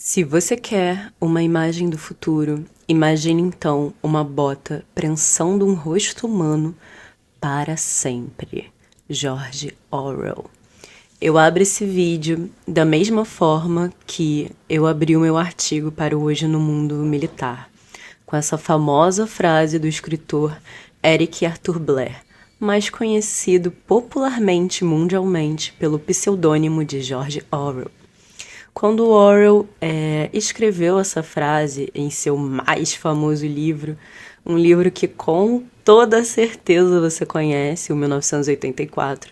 Se você quer uma imagem do futuro, imagine então uma bota prensando um rosto humano para sempre. George Orwell. Eu abro esse vídeo da mesma forma que eu abri o meu artigo para o Hoje no Mundo Militar, com essa famosa frase do escritor Eric Arthur Blair, mais conhecido popularmente mundialmente pelo pseudônimo de George Orwell. Quando Orwell escreveu essa frase em seu mais famoso livro, um livro que com toda certeza você conhece, o 1984,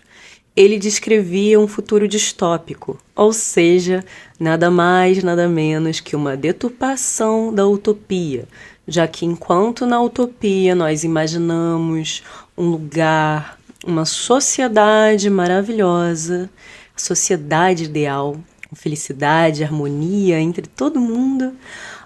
ele descrevia um futuro distópico, ou seja, nada mais, nada menos que uma deturpação da utopia, já que enquanto na utopia nós imaginamos um lugar, uma sociedade maravilhosa, a sociedade ideal, com felicidade, harmonia entre todo mundo,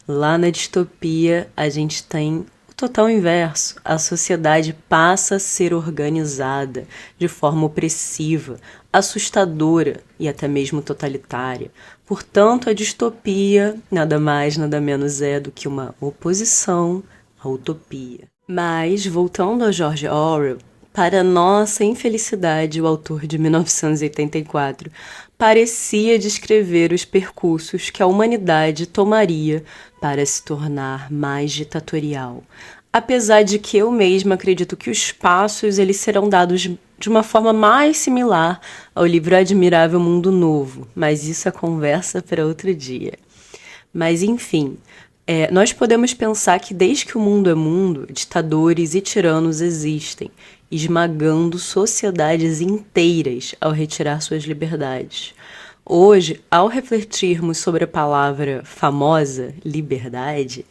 lá na distopia a gente tem total inverso. A sociedade passa a ser organizada de forma opressiva, assustadora e até mesmo totalitária. Portanto, a distopia nada mais, nada menos é do que uma oposição à utopia. Mas, voltando a George Orwell, para nossa infelicidade, o autor de 1984 parecia descrever os percursos que a humanidade tomaria para se tornar mais ditatorial. Apesar de que eu mesma acredito que os passos eles serão dados de uma forma mais similar ao livro Admirável Mundo Novo, mas isso é conversa para outro dia. Mas enfim, nós podemos pensar que desde que o mundo é mundo, ditadores e tiranos existem, esmagando sociedades inteiras ao retirar suas liberdades. Hoje, ao refletirmos sobre a palavra famosa, liberdade,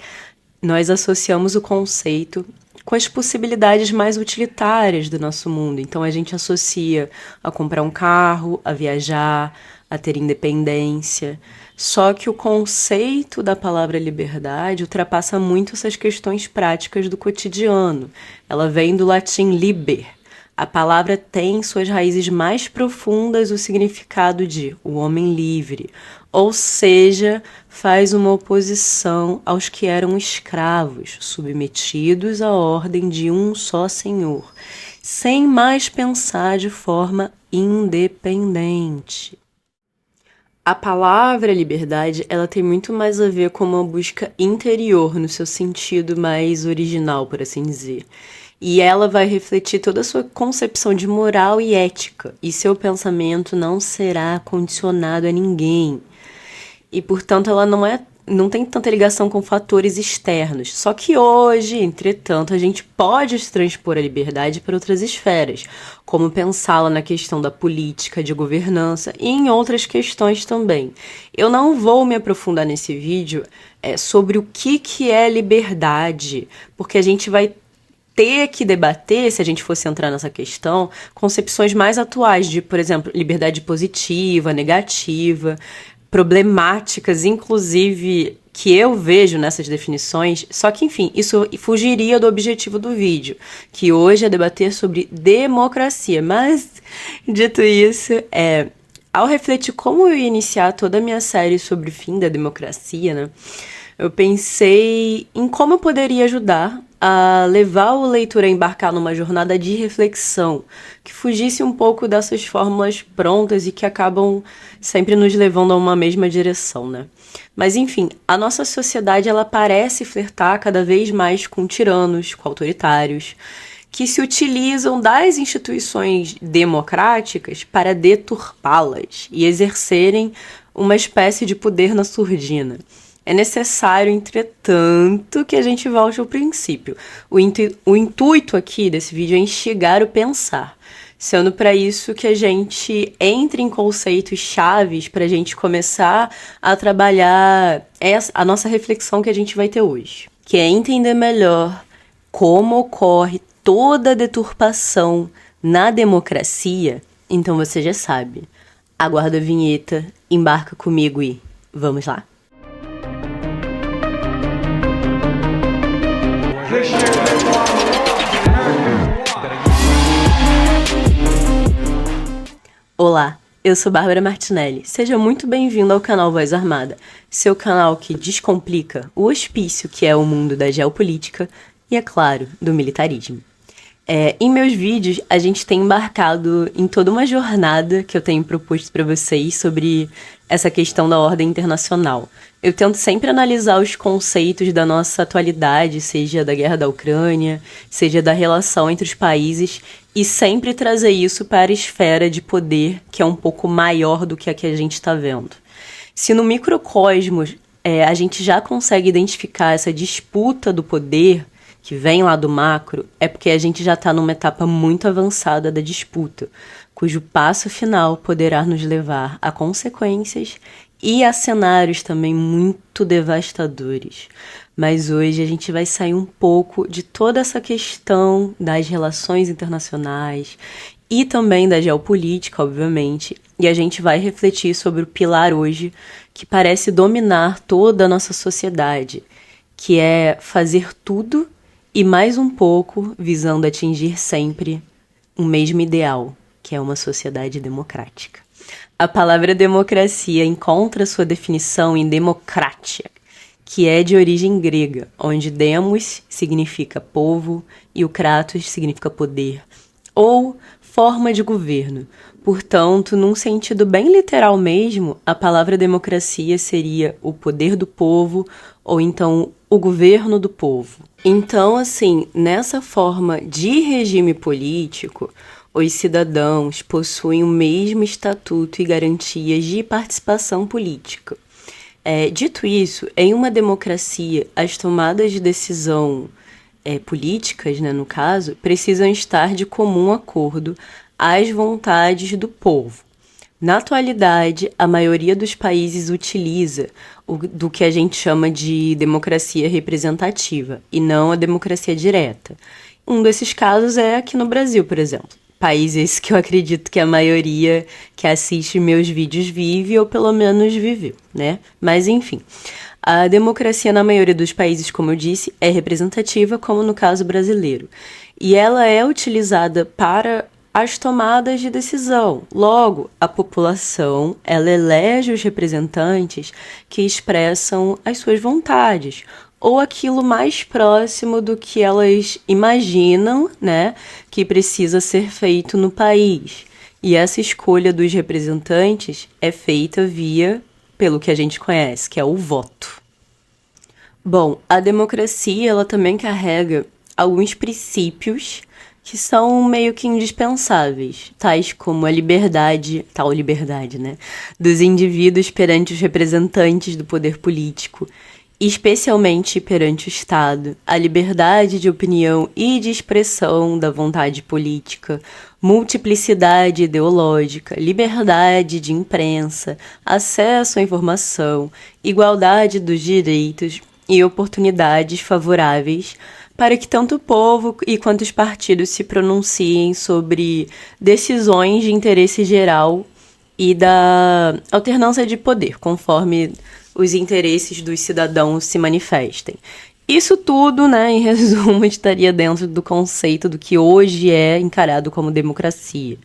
nós associamos o conceito com as possibilidades mais utilitárias do nosso mundo. Então a gente associa a comprar um carro, a viajar, a ter independência. Só que o conceito da palavra liberdade ultrapassa muito essas questões práticas do cotidiano. Ela vem do latim liber. A palavra tem em suas raízes mais profundas o significado de o homem livre, ou seja, faz uma oposição aos que eram escravos, submetidos à ordem de um só senhor, sem mais pensar de forma independente. A palavra liberdade, ela tem muito mais a ver com uma busca interior, no seu sentido mais original, por assim dizer. E ela vai refletir toda a sua concepção de moral e ética, e seu pensamento não será condicionado a ninguém. E, portanto, ela não tem tanta ligação com fatores externos. Só que hoje, entretanto, a gente pode transpor a liberdade para outras esferas, como pensá-la na questão da política, de governança e em outras questões também. Eu não vou me aprofundar nesse vídeo sobre o que é liberdade, porque a gente vai ter que debater, se a gente fosse entrar nessa questão, concepções mais atuais de, por exemplo, liberdade positiva, negativa, problemáticas, inclusive, que eu vejo nessas definições. Só que, enfim, isso fugiria do objetivo do vídeo, que hoje é debater sobre democracia. Mas, dito isso, ao refletir como eu ia iniciar toda a minha série sobre o fim da democracia, né, eu pensei em como eu poderia ajudar a levar o leitor a embarcar numa jornada de reflexão que fugisse um pouco dessas fórmulas prontas e que acabam sempre nos levando a uma mesma direção, né? Mas enfim, a nossa sociedade ela parece flertar cada vez mais com tiranos, com autoritários, que se utilizam das instituições democráticas para deturpá-las e exercerem uma espécie de poder na surdina. É necessário, entretanto, que a gente volte ao princípio. O intuito aqui desse vídeo é instigar o pensar, sendo para isso que a gente entre em conceitos chaves para a gente começar a trabalhar a nossa reflexão que a gente vai ter hoje, que é entender melhor como ocorre toda a deturpação na democracia. Então você já sabe, aguarda a vinheta, embarca comigo e vamos lá. Olá, eu sou Bárbara Martinelli. Seja muito bem-vindo ao canal Voz Armada, seu canal que descomplica o hospício que é o mundo da geopolítica e, é claro, do militarismo. Em meus vídeos, a gente tem embarcado em toda uma jornada que eu tenho proposto para vocês sobre essa questão da ordem internacional. Eu tento sempre analisar os conceitos da nossa atualidade, seja da guerra da Ucrânia, seja da relação entre os países, e sempre trazer isso para a esfera de poder, que é um pouco maior do que a gente está vendo. Se no microcosmos a gente já consegue identificar essa disputa do poder, que vem lá do macro, é porque a gente já está numa etapa muito avançada da disputa, cujo passo final poderá nos levar a consequências e a cenários também muito devastadores. Mas hoje a gente vai sair um pouco de toda essa questão das relações internacionais e também da geopolítica, obviamente, e a gente vai refletir sobre o pilar hoje que parece dominar toda a nossa sociedade, que é fazer tudo e mais um pouco visando atingir sempre o mesmo ideal, que é uma sociedade democrática. A palavra democracia encontra sua definição em democratia, que é de origem grega, onde demos significa povo e o kratos significa poder, ou forma de governo. Portanto, num sentido bem literal mesmo, a palavra democracia seria o poder do povo ou então o governo do povo. Então, assim, nessa forma de regime político, os cidadãos possuem o mesmo estatuto e garantias de participação política. Dito isso, em uma democracia, as tomadas de decisão políticas, né, no caso, precisam estar de comum acordo às vontades do povo. Na atualidade, a maioria dos países utiliza do que a gente chama de democracia representativa e não a democracia direta. Um desses casos é aqui no Brasil, por exemplo. País esse que eu acredito que a maioria que assiste meus vídeos vive ou pelo menos viveu, né? Mas enfim, a democracia na maioria dos países, como eu disse, é representativa, como no caso brasileiro. E ela é utilizada para as tomadas de decisão. Logo, a população, ela elege os representantes que expressam as suas vontades, ou aquilo mais próximo do que elas imaginam, né, que precisa ser feito no país. E essa escolha dos representantes é feita pelo que a gente conhece, que é o voto. Bom, a democracia, ela também carrega alguns princípios que são meio que indispensáveis, tais como a liberdade, né, dos indivíduos perante os representantes do poder político, especialmente perante o Estado, a liberdade de opinião e de expressão da vontade política, multiplicidade ideológica, liberdade de imprensa, acesso à informação, igualdade dos direitos e oportunidades favoráveis para que tanto o povo e quanto os partidos se pronunciem sobre decisões de interesse geral e da alternância de poder, conforme os interesses dos cidadãos se manifestem. Isso tudo, né, em resumo, estaria dentro do conceito do que hoje é encarado como democracia.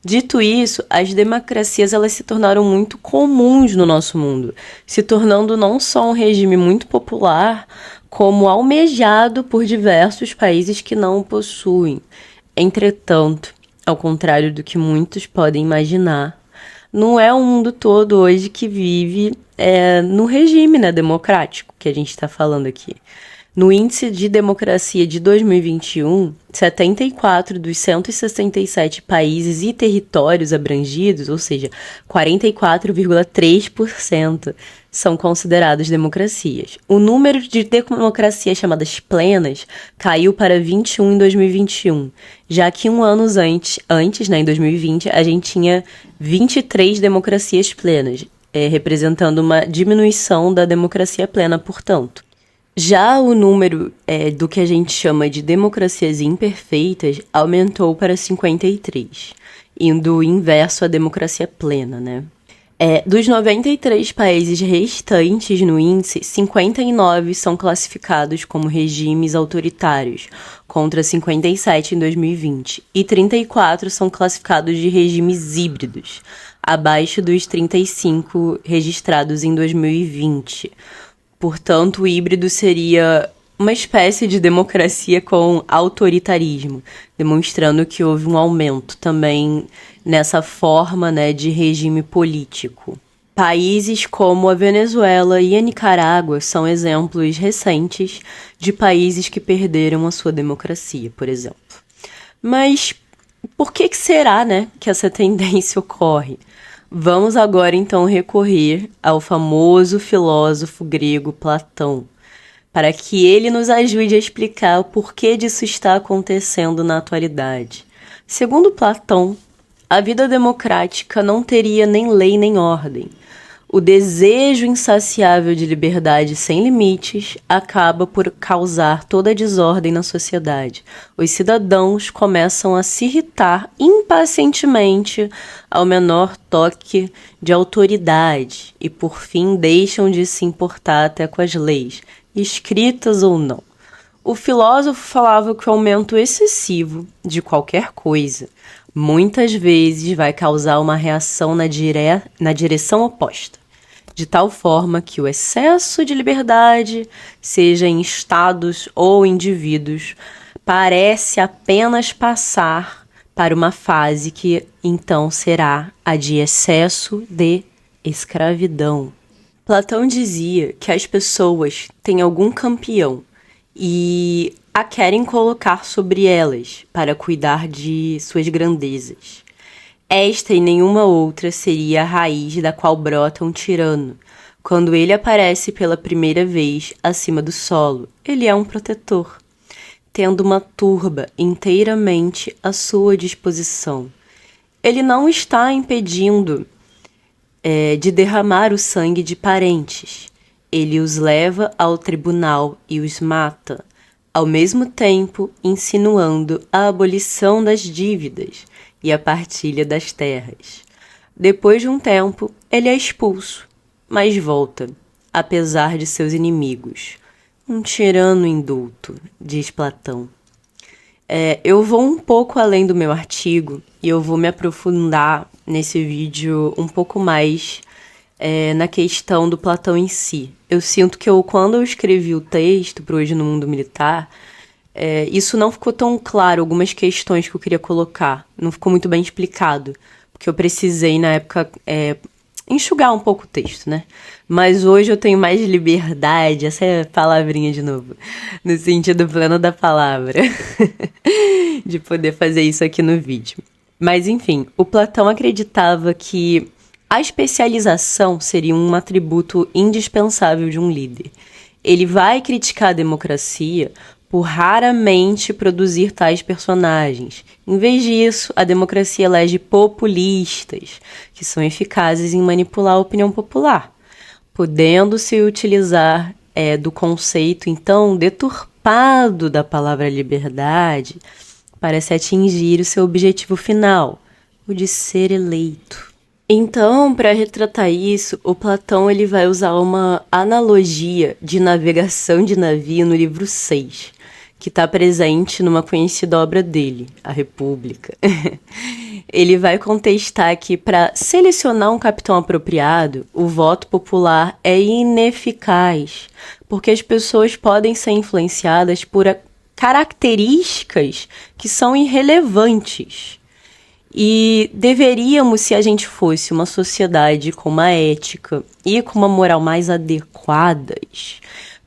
Dito isso, as democracias elas se tornaram muito comuns no nosso mundo, se tornando não só um regime muito popular, como almejado por diversos países que não o possuem. Entretanto, ao contrário do que muitos podem imaginar, não é o mundo todo hoje que vive no regime, né, democrático que a gente está falando aqui. No índice de democracia de 2021, 74 dos 167 países e territórios abrangidos, ou seja, 44,3%, são considerados democracias. O número de democracias chamadas plenas caiu para 21 em 2021, já que um ano antes, né, em 2020, a gente tinha 23 democracias plenas, representando uma diminuição da democracia plena, portanto. Já o número do que a gente chama de democracias imperfeitas aumentou para 53, indo inverso à democracia plena, né? Dos 93 países restantes no índice, 59 são classificados como regimes autoritários, contra 57 em 2020, e 34 são classificados de regimes híbridos. abaixo dos 35 registrados em 2020. Portanto, o híbrido seria uma espécie de democracia com autoritarismo, demonstrando que houve um aumento também nessa forma, né, de regime político. Países como a Venezuela e a Nicarágua são exemplos recentes de países que perderam a sua democracia, por exemplo. Mas por que será, né, que essa tendência ocorre? Vamos agora então recorrer ao famoso filósofo grego Platão, para que ele nos ajude a explicar o porquê disso está acontecendo na atualidade. Segundo Platão, a vida democrática não teria nem lei nem ordem. O desejo insaciável de liberdade sem limites acaba por causar toda a desordem na sociedade. Os cidadãos começam a se irritar impacientemente ao menor toque de autoridade e, por fim, deixam de se importar até com as leis, escritas ou não. O filósofo falava que o aumento excessivo de qualquer coisa muitas vezes vai causar uma reação na direção oposta, de tal forma que o excesso de liberdade, seja em estados ou indivíduos, parece apenas passar para uma fase que então será a de excesso de escravidão. Platão dizia que as pessoas têm algum campeão e a querem colocar sobre elas para cuidar de suas grandezas. Esta e nenhuma outra seria a raiz da qual brota um tirano. Quando ele aparece pela primeira vez acima do solo, ele é um protetor, tendo uma turba inteiramente à sua disposição. Ele não está impedindo de derramar o sangue de parentes. Ele os leva ao tribunal e os mata, ao mesmo tempo insinuando a abolição das dívidas e a partilha das terras. Depois de um tempo, ele é expulso, mas volta, apesar de seus inimigos. Um tirano indulto, diz Platão. Eu vou um pouco além do meu artigo e eu vou me aprofundar nesse vídeo um pouco mais na questão do Platão em si. Eu sinto que quando eu escrevi o texto para Hoje no Mundo Militar, isso não ficou tão claro, algumas questões que eu queria colocar. Não ficou muito bem explicado, porque eu precisei, na época, enxugar um pouco o texto, né? Mas hoje eu tenho mais liberdade, essa é a palavrinha de novo, no sentido pleno da palavra, de poder fazer isso aqui no vídeo. Mas, enfim, o Platão acreditava que a especialização seria um atributo indispensável de um líder. Ele vai criticar a democracia por raramente produzir tais personagens. Em vez disso, a democracia elege populistas, que são eficazes em manipular a opinião popular, podendo-se utilizar do conceito, então, deturpado da palavra liberdade para se atingir o seu objetivo final, o de ser eleito. Então, para retratar isso, o Platão ele vai usar uma analogia de navegação de navio no livro 6, que está presente numa conhecida obra dele, A República. Ele vai contestar que para selecionar um capitão apropriado, o voto popular é ineficaz, porque as pessoas podem ser influenciadas por características que são irrelevantes. E deveríamos, se a gente fosse uma sociedade com uma ética e com uma moral mais adequadas,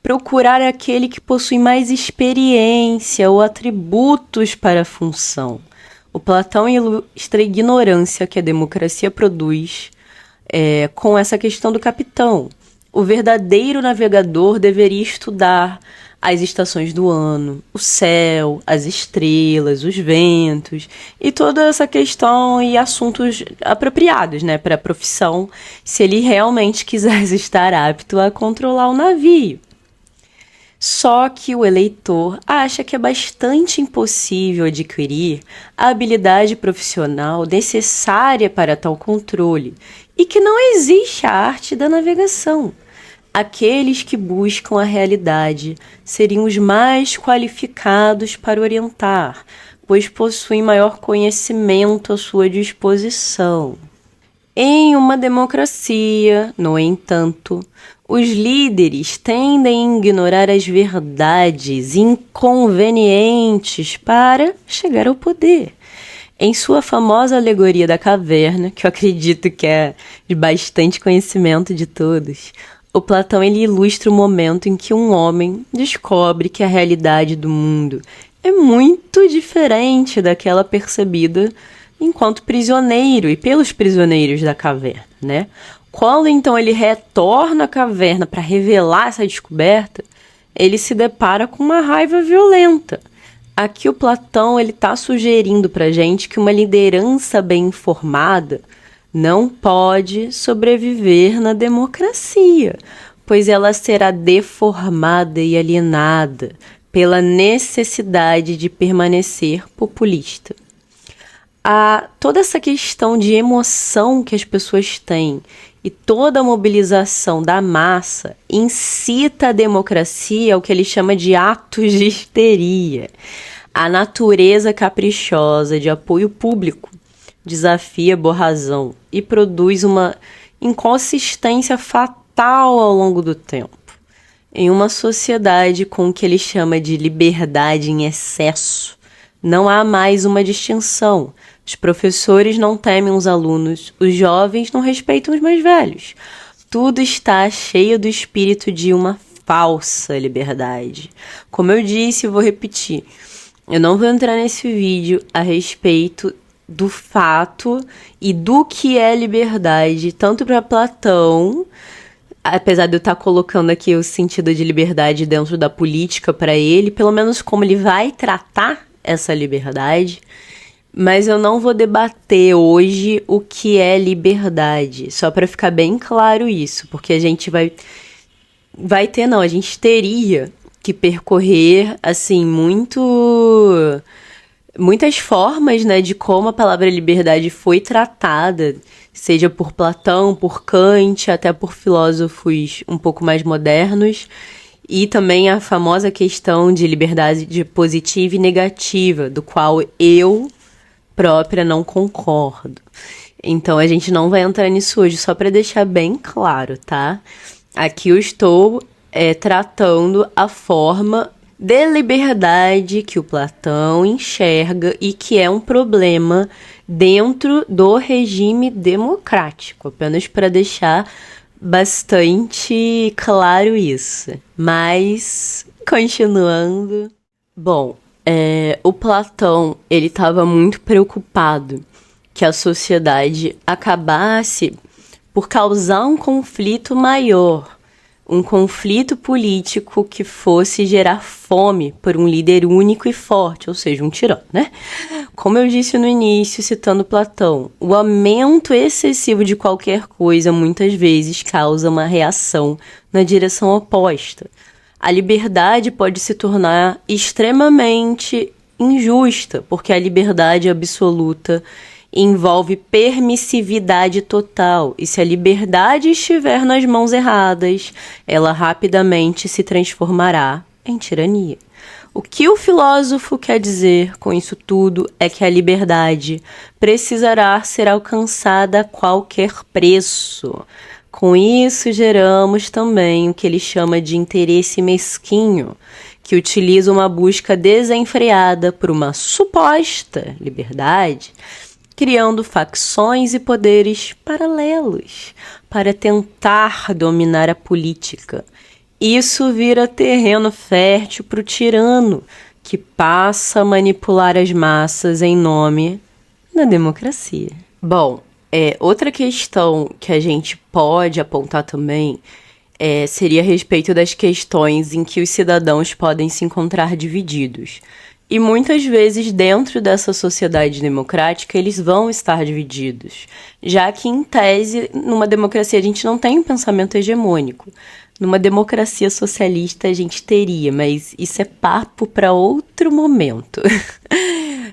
procurar aquele que possui mais experiência ou atributos para a função. O Platão ilustra a ignorância que a democracia produz com essa questão do capitão. O verdadeiro navegador deveria estudar as estações do ano, o céu, as estrelas, os ventos e toda essa questão e assuntos apropriados, né, para a profissão, se ele realmente quisesse estar apto a controlar o navio. Só que o eleitor acha que é bastante impossível adquirir a habilidade profissional necessária para tal controle e que não existe a arte da navegação. Aqueles que buscam a realidade seriam os mais qualificados para orientar, pois possuem maior conhecimento à sua disposição. Em uma democracia, no entanto, os líderes tendem a ignorar as verdades inconvenientes para chegar ao poder. Em sua famosa alegoria da caverna, que eu acredito que é de bastante conhecimento de todos, o Platão ele ilustra o momento em que um homem descobre que a realidade do mundo é muito diferente daquela percebida enquanto prisioneiro e pelos prisioneiros da caverna, né? Quando então ele retorna à caverna para revelar essa descoberta, ele se depara com uma raiva violenta. Aqui o Platão ele está sugerindo para gente que uma liderança bem informada não pode sobreviver na democracia, pois ela será deformada e alienada pela necessidade de permanecer populista. Toda essa questão de emoção que as pessoas têm e toda a mobilização da massa incita a democracia ao que ele chama de atos de histeria. A natureza caprichosa de apoio público desafia a boa razão e produz uma inconsistência fatal ao longo do tempo. Em uma sociedade com o que ele chama de liberdade em excesso, não há mais uma distinção. Os professores não temem os alunos, os jovens não respeitam os mais velhos. Tudo está cheio do espírito de uma falsa liberdade. Como eu disse, eu vou repetir. Eu não vou entrar nesse vídeo a respeito do fato e do que é liberdade, tanto para Platão, apesar de eu estar colocando aqui o sentido de liberdade dentro da política para ele, pelo menos como ele vai tratar essa liberdade, mas eu não vou debater hoje o que é liberdade, só para ficar bem claro isso, porque a gente a gente teria que percorrer, assim, muitas formas, né, de como a palavra liberdade foi tratada, seja por Platão, por Kant, até por filósofos um pouco mais modernos, e também a famosa questão de liberdade positiva e negativa, do qual eu própria não concordo. Então a gente não vai entrar nisso hoje, só para deixar bem claro, tá? Aqui eu estou tratando a forma de liberdade que o Platão enxerga e que é um problema dentro do regime democrático, apenas para deixar bastante claro isso. Mas, continuando. Bom, o Platão, ele estava muito preocupado que a sociedade acabasse por causar um conflito maior, um conflito político que fosse gerar fome por um líder único e forte, ou seja, um tirano, né? Como eu disse no início, citando Platão, o aumento excessivo de qualquer coisa muitas vezes causa uma reação na direção oposta. A liberdade pode se tornar extremamente injusta, porque a liberdade absoluta envolve permissividade total, e se a liberdade estiver nas mãos erradas, ela rapidamente se transformará em tirania. O que o filósofo quer dizer com isso tudo é que a liberdade precisará ser alcançada a qualquer preço. Com isso, geramos também o que ele chama de interesse mesquinho, que utiliza uma busca desenfreada por uma suposta liberdade, criando facções e poderes paralelos para tentar dominar a política. Isso vira terreno fértil para o tirano, que passa a manipular as massas em nome da democracia. Bom, outra questão que a gente pode apontar também seria a respeito das questões em que os cidadãos podem se encontrar divididos. E muitas vezes, dentro dessa sociedade democrática, eles vão estar divididos, já que, em tese, numa democracia a gente não tem um pensamento hegemônico. Numa democracia socialista a gente teria, mas isso é papo para outro momento.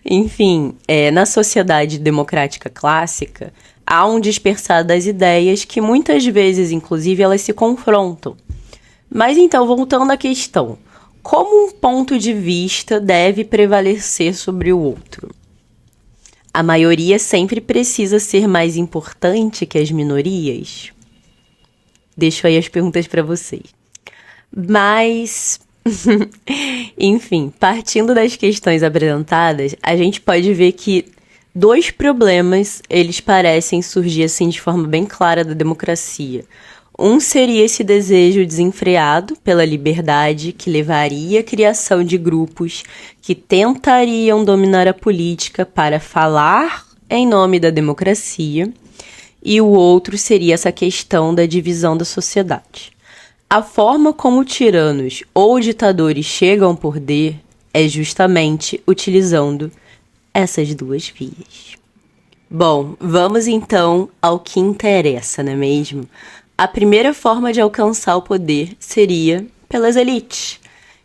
Enfim, na sociedade democrática clássica, há um dispersar das ideias que muitas vezes, inclusive, elas se confrontam. Mas então, voltando à questão, como um ponto de vista deve prevalecer sobre o outro? A maioria sempre precisa ser mais importante que as minorias? Deixo aí as perguntas para vocês. Mas, enfim, partindo das questões apresentadas, a gente pode ver que dois problemas, eles parecem surgir assim de forma bem clara da democracia. Um seria esse desejo desenfreado pela liberdade que levaria à criação de grupos que tentariam dominar a política para falar em nome da democracia, e o outro seria essa questão da divisão da sociedade. A forma como tiranos ou ditadores chegam ao poder é justamente utilizando essas duas vias. Bom, vamos então ao que interessa, não é mesmo? A primeira forma de alcançar o poder seria pelas elites,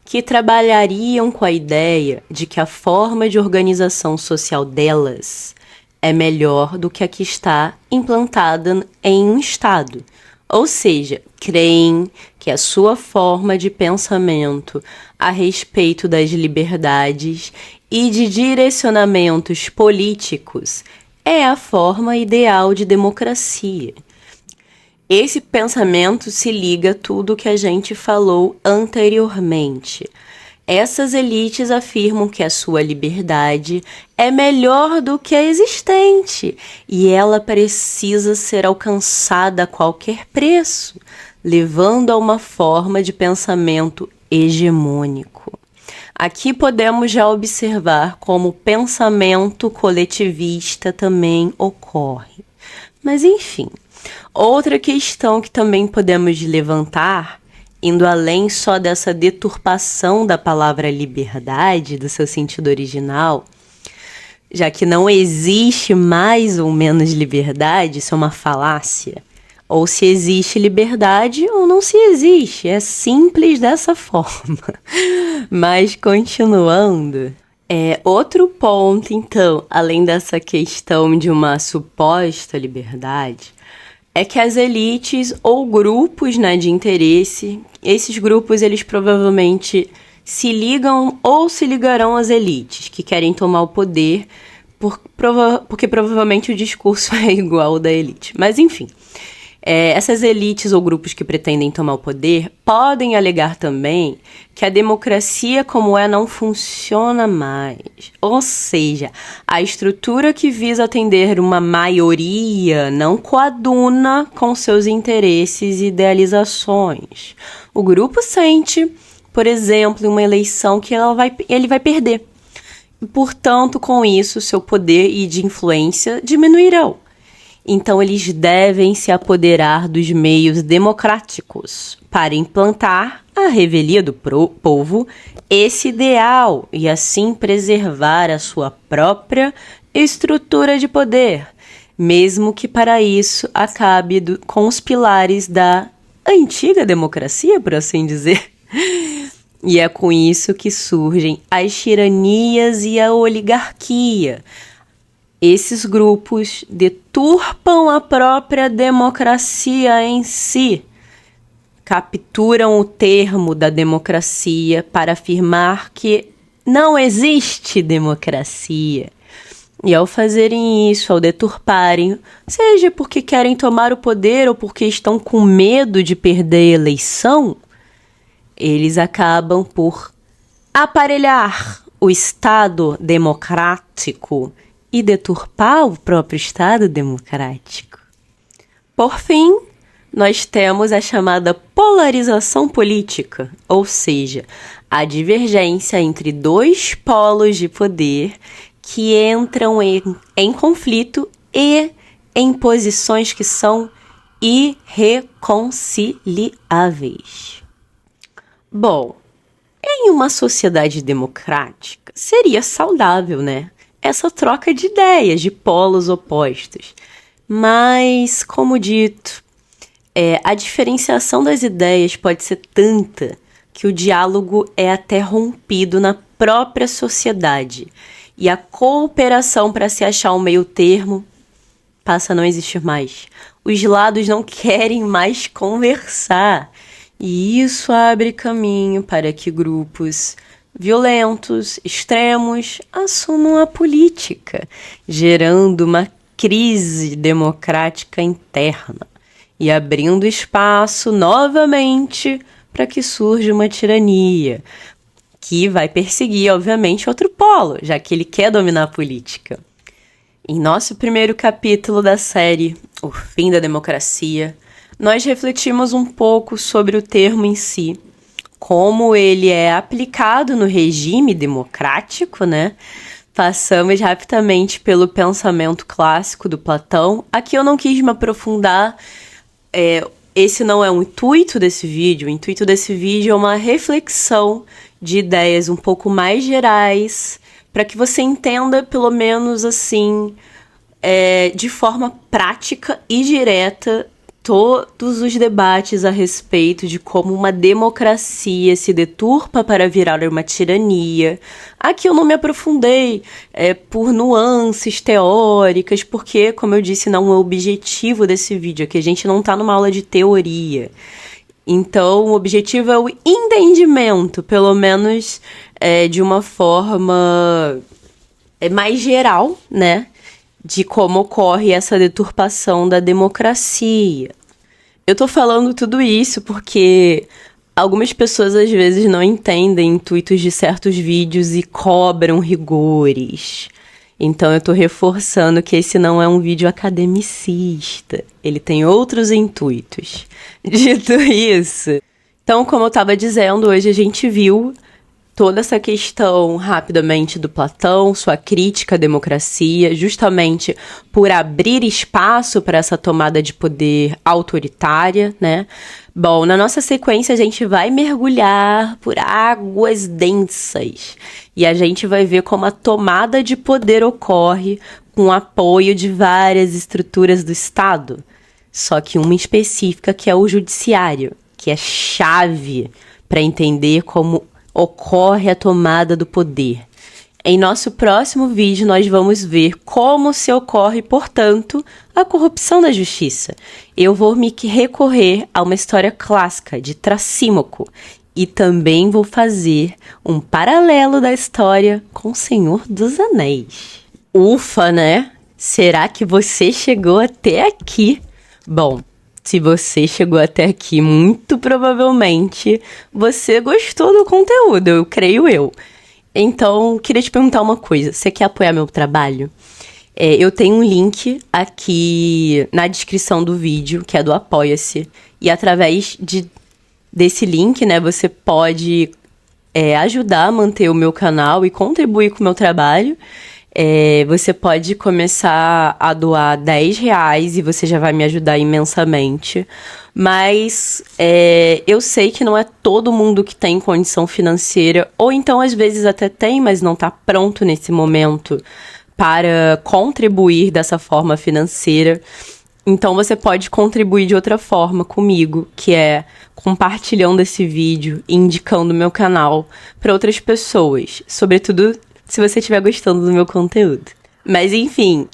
que trabalhariam com a ideia de que a forma de organização social delas é melhor do que a que está implantada em um Estado. Ou seja, creem que a sua forma de pensamento a respeito das liberdades e de direcionamentos políticos é a forma ideal de democracia. Esse pensamento se liga a tudo que a gente falou anteriormente. Essas elites afirmam que a sua liberdade é melhor do que a existente e ela precisa ser alcançada a qualquer preço, levando a uma forma de pensamento hegemônico. Aqui podemos já observar como o pensamento coletivista também ocorre. Mas enfim, outra questão que também podemos levantar, indo além só dessa deturpação da palavra liberdade, do seu sentido original, já que não existe mais ou menos liberdade, isso é uma falácia. Ou se existe liberdade ou não se existe, é simples dessa forma. Mas continuando, outro ponto, então, além dessa questão de uma suposta liberdade, é que as elites ou grupos, né, de interesse, esses grupos eles provavelmente se ligam ou se ligarão às elites que querem tomar o poder, porque provavelmente o discurso é igual ao da elite. Mas enfim, essas elites ou grupos que pretendem tomar o poder podem alegar também que a democracia como é não funciona mais. Ou seja, a estrutura que visa atender uma maioria não coaduna com seus interesses e idealizações. O grupo sente, por exemplo, em uma eleição que ele vai perder. Portanto, com isso, seu poder e de influência diminuirão. Então, eles devem se apoderar dos meios democráticos para implantar a revelia do povo esse ideal e assim preservar a sua própria estrutura de poder, mesmo que para isso acabe com os pilares da antiga democracia, por assim dizer. E é com isso que surgem as tiranias e a oligarquia. Esses grupos deturpam a própria democracia em si, capturam o termo da democracia para afirmar que não existe democracia. E ao fazerem isso, ao deturparem, seja porque querem tomar o poder ou porque estão com medo de perder a eleição, eles acabam por aparelhar o Estado democrático e deturpar o próprio Estado democrático. Por fim, nós temos a chamada polarização política, ou seja, a divergência entre dois polos de poder que entram em conflito e em posições que são irreconciliáveis. Bom, em uma sociedade democrática, seria saudável, né? Essa troca de ideias, de polos opostos. Mas, como dito, a diferenciação das ideias pode ser tanta que o diálogo é até rompido na própria sociedade. E a cooperação para se achar um meio termo passa a não existir mais. Os lados não querem mais conversar. E isso abre caminho para que grupos violentos, extremos, assumam a política, gerando uma crise democrática interna e abrindo espaço novamente para que surja uma tirania, que vai perseguir, obviamente, outro polo, já que ele quer dominar a política. Em nosso primeiro capítulo da série, O Fim da Democracia, nós refletimos um pouco sobre o termo em si, como ele é aplicado no regime democrático, né? Passamos rapidamente pelo pensamento clássico do Platão. Aqui eu não quis me aprofundar, esse não é o intuito desse vídeo. O intuito desse vídeo é uma reflexão de ideias um pouco mais gerais, para que você entenda, pelo menos assim, de forma prática e direta, todos os debates a respeito de como uma democracia se deturpa para virar uma tirania. Aqui eu não me aprofundei por nuances teóricas, porque, como eu disse, não é o objetivo desse vídeo. Aqui a gente não está numa aula de teoria. Então, o objetivo é o entendimento, pelo menos de uma forma mais geral, né? De como ocorre essa deturpação da democracia. Eu tô falando tudo isso porque algumas pessoas às vezes não entendem intuitos de certos vídeos e cobram rigores. Então eu tô reforçando que esse não é um vídeo academicista. Ele tem outros intuitos. Dito isso, então, como eu tava dizendo, hoje a gente viu toda essa questão rapidamente do Platão, sua crítica à democracia, justamente por abrir espaço para essa tomada de poder autoritária, né? Bom, na nossa sequência a gente vai mergulhar por águas densas e a gente vai ver como a tomada de poder ocorre com o apoio de várias estruturas do Estado, só que uma específica que é o judiciário, que é chave para entender como ocorre a tomada do poder. Em nosso próximo vídeo, nós vamos ver como se ocorre, portanto, a corrupção da justiça. Eu vou me recorrer a uma história clássica de Trasímaco e também vou fazer um paralelo da história com o Senhor dos Anéis. Ufa, né? Será que você chegou até aqui? Bom, se você chegou até aqui, muito provavelmente você gostou do conteúdo, eu creio eu. Então, queria te perguntar uma coisa. Você quer apoiar meu trabalho? Eu tenho um link aqui na descrição do vídeo, que é do Apoia-se. E através desse link, né, você pode ajudar a manter o meu canal e contribuir com o meu trabalho. Você pode começar a doar R$10 e você já vai me ajudar imensamente. Mas eu sei que não é todo mundo que tem condição financeira, ou então às vezes até tem, mas não está pronto nesse momento para contribuir dessa forma financeira. Então você pode contribuir de outra forma comigo, que é compartilhando esse vídeo e indicando o meu canal para outras pessoas, sobretudo se você estiver gostando do meu conteúdo. Mas enfim,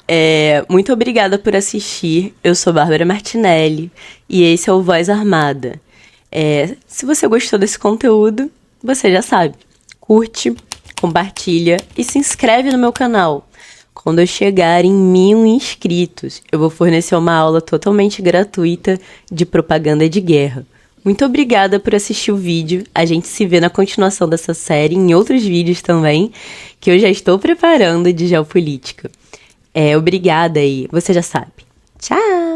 muito obrigada por assistir. Eu sou Bárbara Martinelli e esse é o Voz Armada. Se você gostou desse conteúdo, você já sabe. Curte, compartilha e se inscreve no meu canal. Quando eu chegar em 1000 inscritos, eu vou fornecer uma aula totalmente gratuita de propaganda de guerra. Muito obrigada por assistir o vídeo. A gente se vê na continuação dessa série, em outros vídeos também, que eu já estou preparando de geopolítica. Obrigada aí, você já sabe. Tchau!